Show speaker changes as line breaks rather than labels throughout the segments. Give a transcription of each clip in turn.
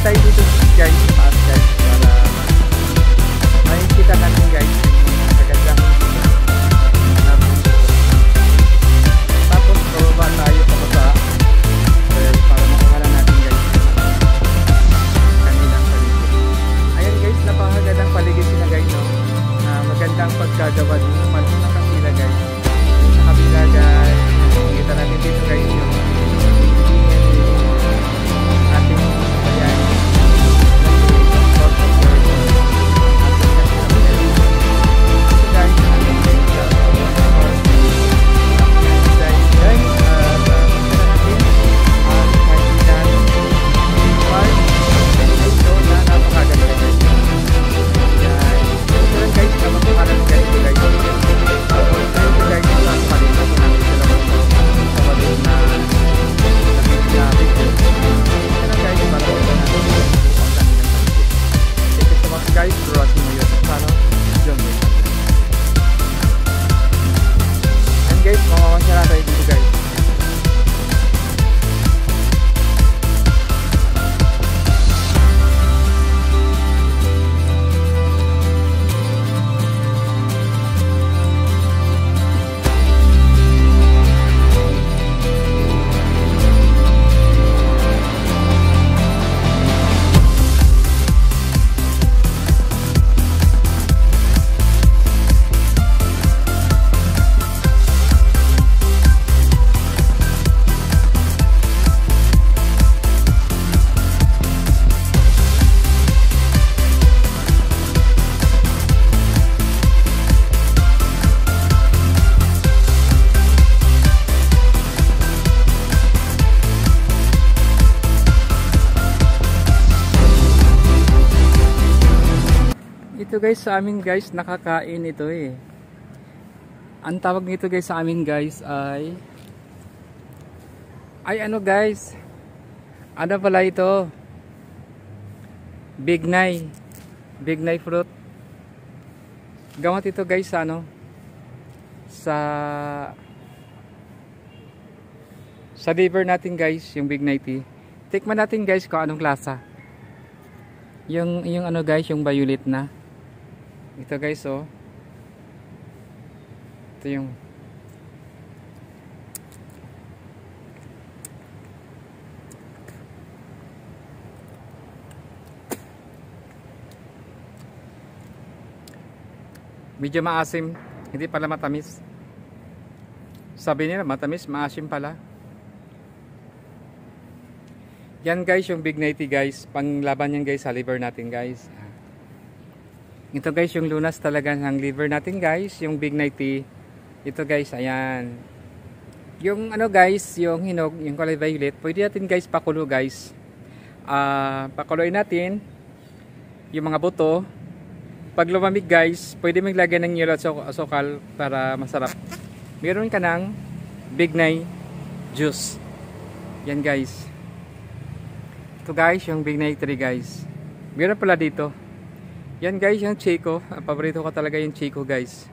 tayo dito guys sa taas guys para makikita natin guys yung kagandang na bundok. Tapos bababa tayo pababa para makuha natin guys kanilang paligid. Ayan guys, napakagandang paligid sila guys, no? Magandang pagkagawa ng panahon ng kapila guys. Sa kabila guys, kita natin dito guys yung ating bayan. Ito guys sa amin guys, nakakain ito eh. Ang tawag nito guys sa amin guys ay ano guys, ano pala ito? Bignay fruit. Gamot ito guys sa ano, sa liver natin guys, yung bignay tea. Tikman natin guys kung anong lasa. Yung ano guys, yung violet na. Ito guys, oh. Ito yung medyo maasim, hindi pala matamis. Sabi nila matamis, maasim pala. Yan guys, yung bignay tea guys. Panglaban yan guys sa liver natin guys. Ito guys, yung lunas talaga ng liver natin guys, yung bignay tea. Ito guys, ayan. Yung ano guys, yung hinog, yung kulay violet, pwede natin guys pakulo guys. Pakuloy natin yung mga buto. Pag lumamig guys, pwede maglagay ng yelo at asukal para masarap. Meron ka ng bignay juice. Yan guys. Ito guys, yung bignay tea guys. Meron pala dito. Yan guys, yung Chico. Paborito ko talaga yung Chico guys.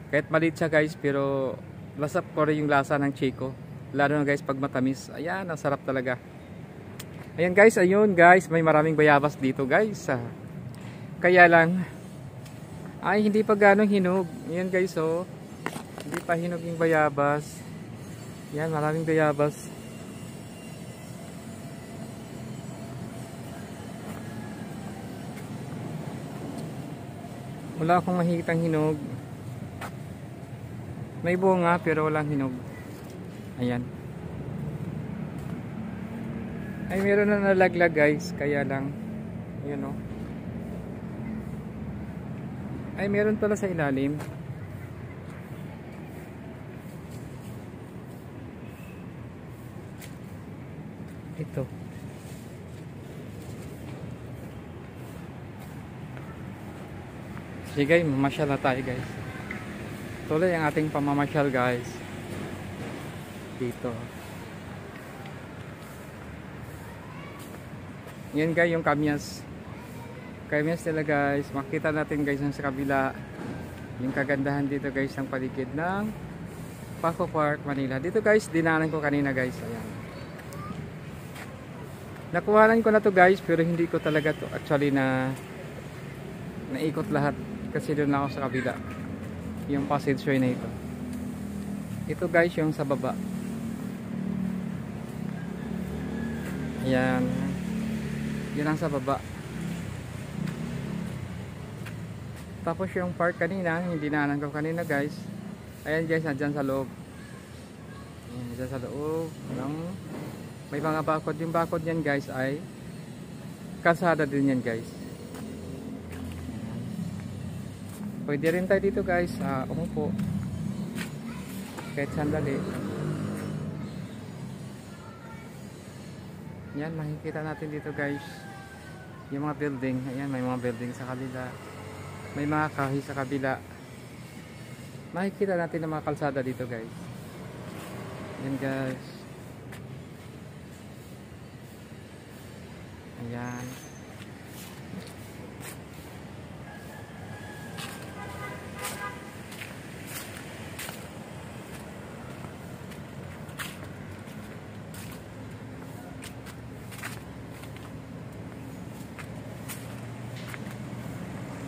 Kahit maliit siya guys, pero lasap ko rin yung lasa ng Chico. Lalo na guys pag matamis. Ayan, ang sarap talaga. Ayan guys, ayun guys, may maraming bayabas dito guys. Kaya lang, ay hindi pa ganong hinog. Ayan guys, oh. Hindi pa hinog yung bayabas. Yan, maraming bayabas. Wala akong makikitang hinog. May bunga pero walang hinog. Ayan. Ay meron na nalaglag guys, kaya lang. Ayan o. Ay meron pala sa ilalim. Ito. Sige guys, mamasyal na tayo guys. Tuloy ang ating pamamasyal guys. Dito. Yan guys, yung kamyas. Kamyas nila guys. Makita natin guys yung sa kabila. Yung kagandahan dito guys ng paligid ng Paco Park, Manila. Dito guys, dinaanan ko kanina guys. Ayan. Nakuhanan ko na to guys, pero hindi ko talaga to actually naikot lahat kasi doon ako sa kabila. Yung passageway na ito. Ito guys yung sa baba. Ayan. Yan ang sa baba. Tapos yung park kanina, hindi naanan ko kanina guys. Ayan guys, nandyan sa loob. Ayan, nandyan sa loob. May mga bakod. Yung bakod yan guys ay kalsada din yan guys. Pwede rin tayo dito guys. Umupo. Kahit sandali. Yan, makikita natin dito guys. Yung mga building. Ayan, may mga building sa kabila. May mga kahoy sa kabila. Makikita natin ang mga kalsada dito guys. Yan guys. Ayan.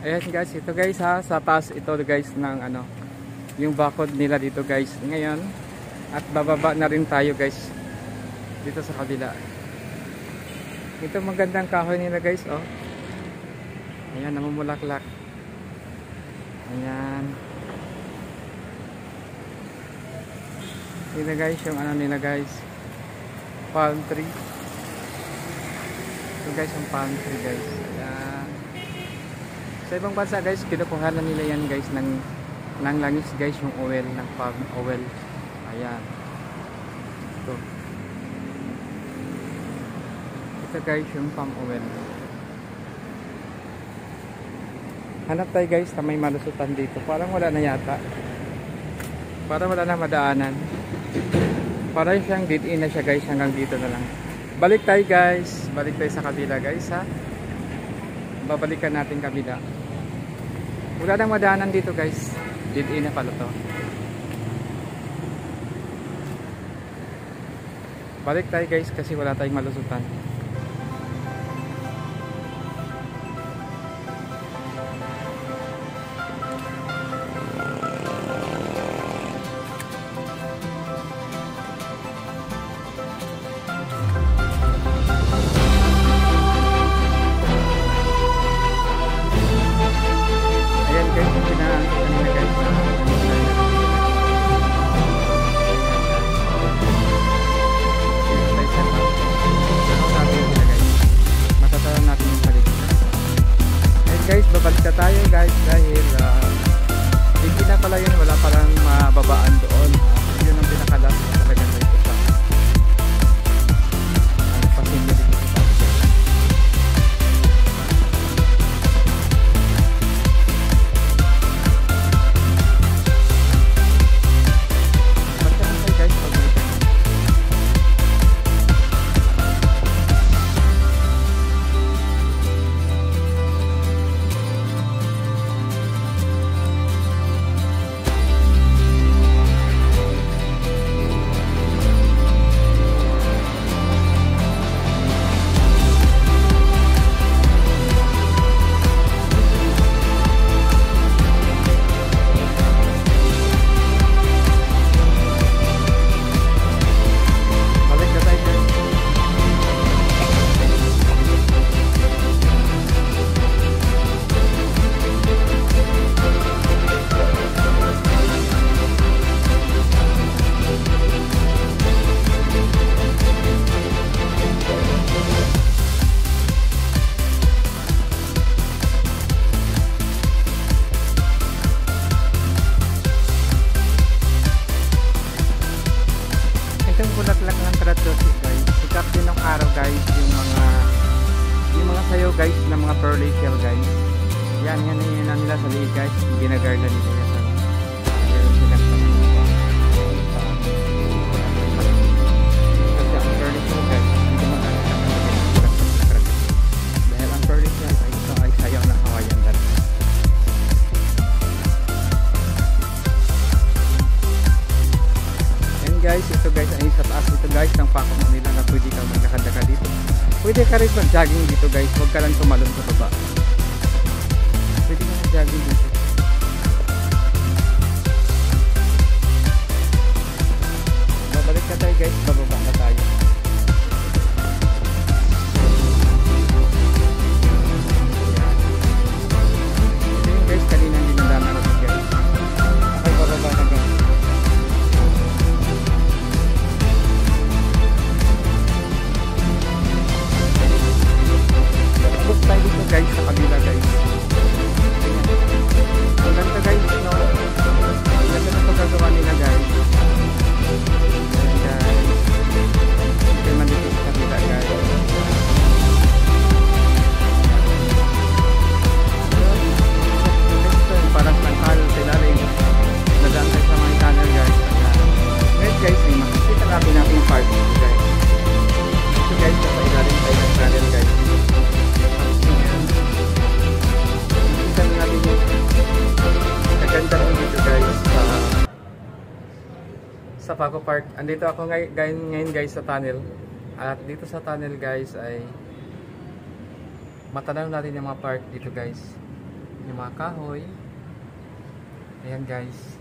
Ayan guys, ito guys ha, sa taas ito guys ng yung bakod nila dito guys ngayon. At bababa na rin tayo guys dito sa kabila. Ito magandang kahoy nila guys, oh. Ayan, namumulaklak. Ayan. Ito guys, yung nila guys. Palm tree. Ito guys, yung palm tree guys. Ayan. Sa ibang bansa guys, kinukuha na nila yan guys ng langis guys, yung oil, ng palm oil. Ayan. Ito. Ito guys yung palm oil. Hanap tayo guys na may malusutan dito. Parang wala na yata. Parang wala na madaanan. Parang siyang dead end na siya guys, hanggang dito na lang. Balik tayo guys. Balik tayo sa kabila guys ha. Babalikan natin kabila. Wala nang madaanan dito guys. Dead end na pala to. Balik tayo guys kasi wala tayong malusutan. Guys, babalik na tayo guys dahil hindi na pala yun, wala palang mababaan doon. Yun ang pinakalas na talaga dito sa pasimba dito sa guys, pabalikan. Itong bulaklak ng Trattosi guys, sikat din ng araw guys yung mga sayo guys ng mga pearly shell guys. Yan nila sa liig guys, ginagarla nila yan. Dahil ang pearly shell ay ito ay sayaw ng Hawaiian dati. Guys, ito guys ay sa taas ito guys ng Paco Manila na pwede kang maglakad-lakad dito. Pwede guys mag-jogging dito guys. Huwag ka lang tumalon sa baba. Pwede ka mag-jogging dito. Babalik na tayo guys. Bababa na tayo. Ito yung guys kanina dinadaanan natin guys. Okay, bababa na guys. Tapos tayo dito guys sa kabila guys. Ang ganda guys, no? Ang ganda na pagkagawa nila guys. Ayan guys. Ito naman dito sa kabila guys. Ito yung parang pantalo sa ilalim. Nadaan tayo sa mga tunnel guys. Ngayon guys, may makikita natin yung park dito guys. Ito guys, sa ilalim tayo ng tunnel guys. Kaganda rin dito guys sa Paco Park. Andito ako ngayon guys sa tunnel. At dito sa tunnel guys ay matanaw natin yung mga park dito guys. Yung mga kahoy. Ayan guys.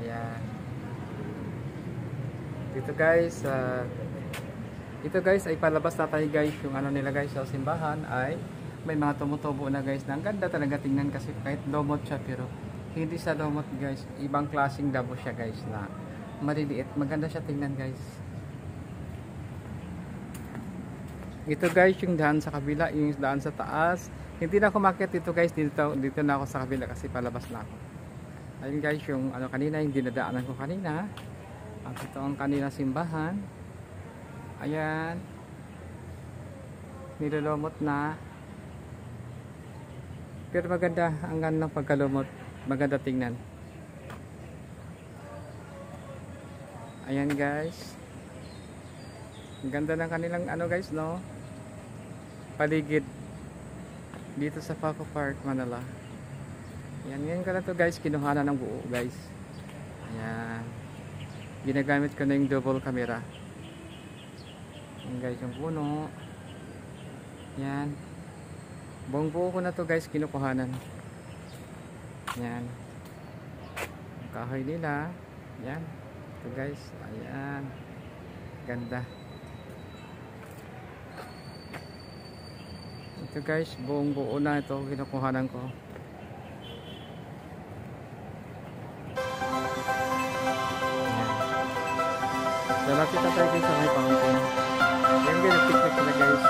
Ayan. Dito guys ito guys ay palabas na tayo guys. Yung ano nila guys sa simbahan ay may mga tumutubo na guys na ang ganda talaga tingnan kasi kahit lumot siya pero hindi sa lumot guys, ibang klaseng dabo siya guys na maliliit, maganda siya tingnan guys. Ito guys yung daan sa kabila, yung daan sa taas. Hindi na ako makit dito guys, dito na ako sa kabila kasi palabas na ako. Ayun guys yung ano kanina, yung dinadaanan ko kanina. At ito ang kanina simbahan. Ayan, nilulumot na. Pero maganda ang ganda ng pagkalumot. Maganda tingnan. Ayan guys. Ang ganda ng kanilang ano guys no. Paligid. Dito sa Paco Park, Manila. Ayan. Ngayon ko na to guys. Kinuha na ng buo guys. Ayan. Ginagamit ko na yung double camera. Ayan guys yung puno. Ayan. Buong buo ko na to guys, kinukuhanan. Yan. Ang kahoy nila. Yan. Ito guys. Ayan. Ganda. Ito guys, buong buo na ito kinukuhanan ko. Ayan. Lalapit na tayo guys sa may fountain. Yan guys, nag-picnic na guys.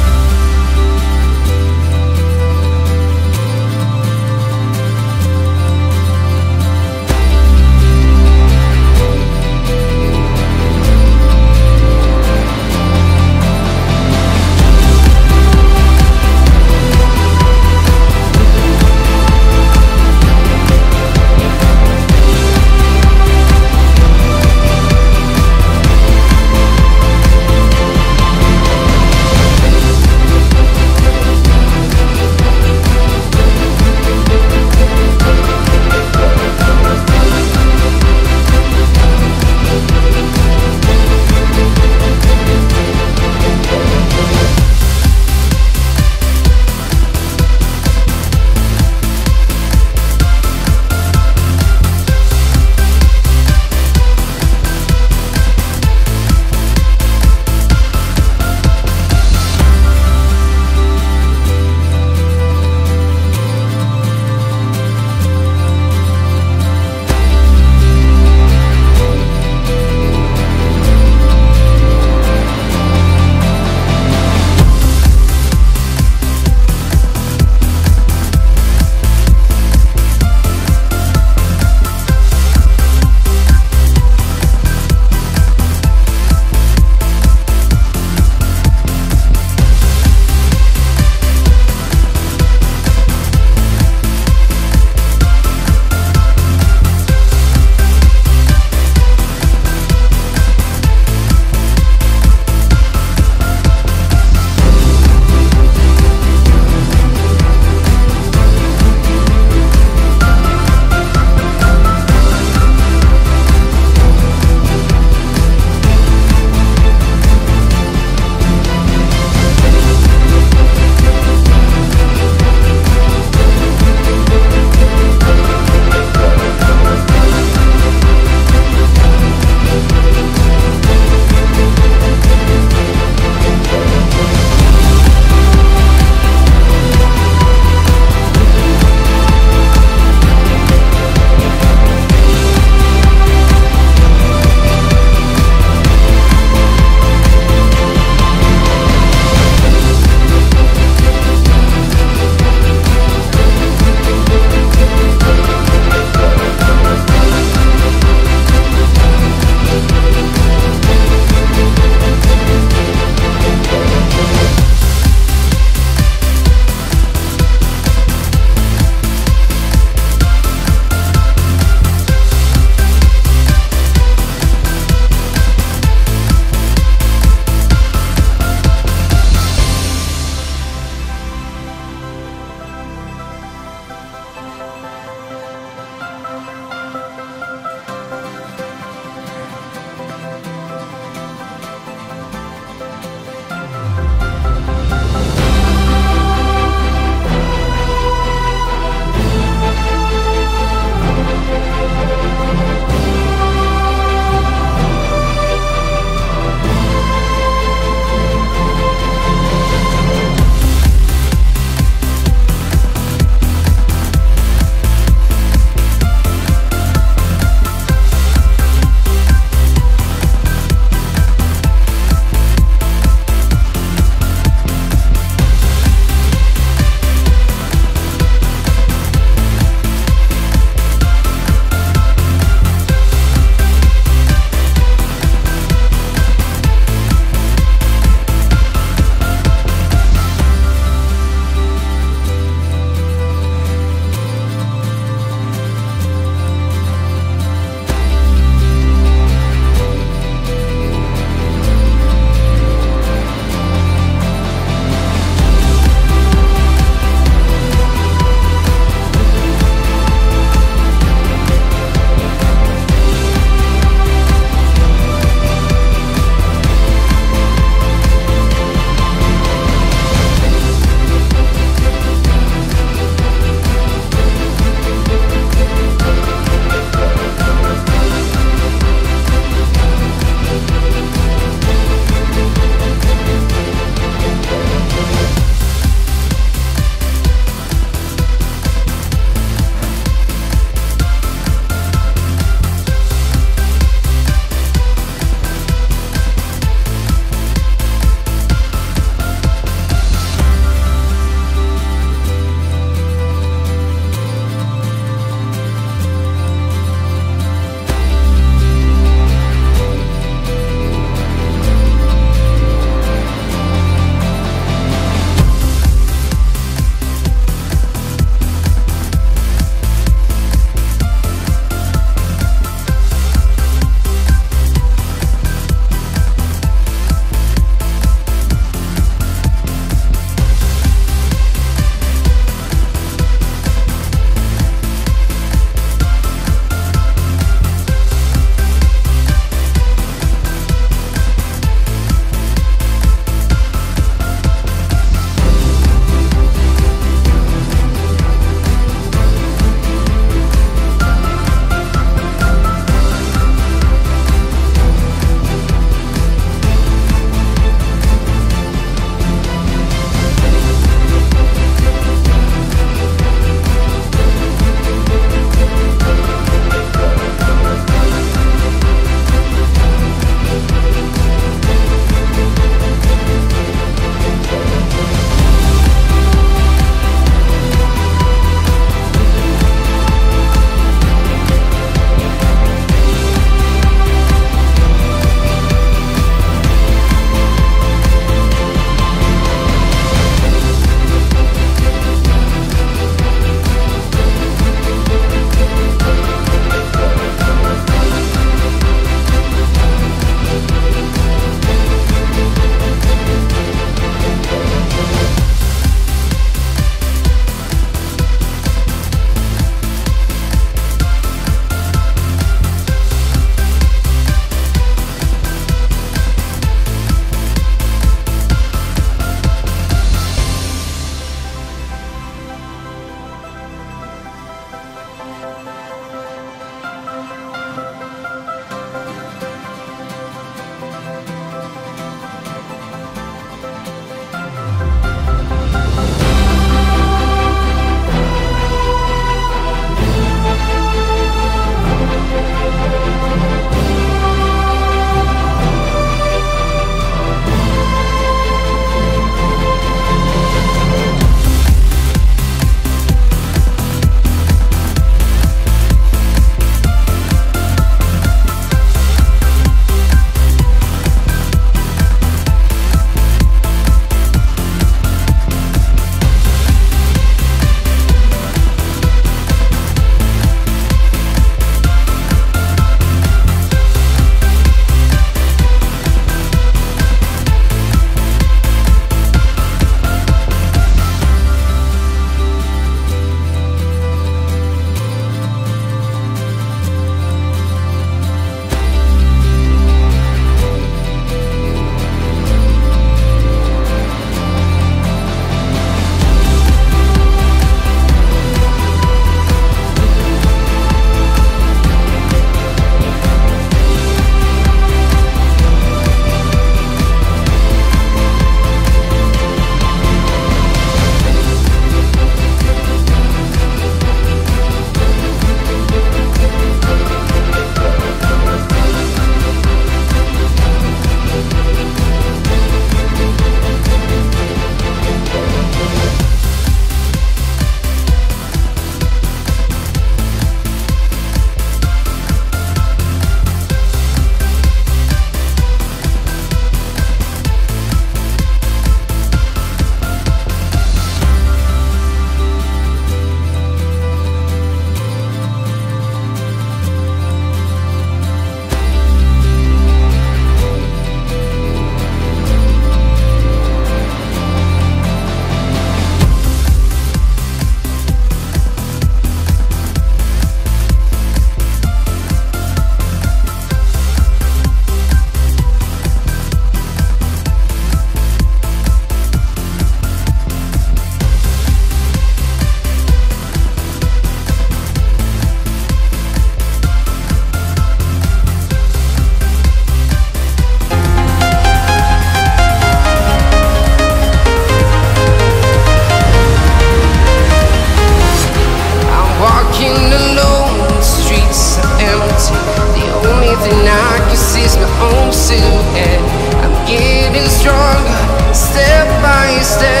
stay.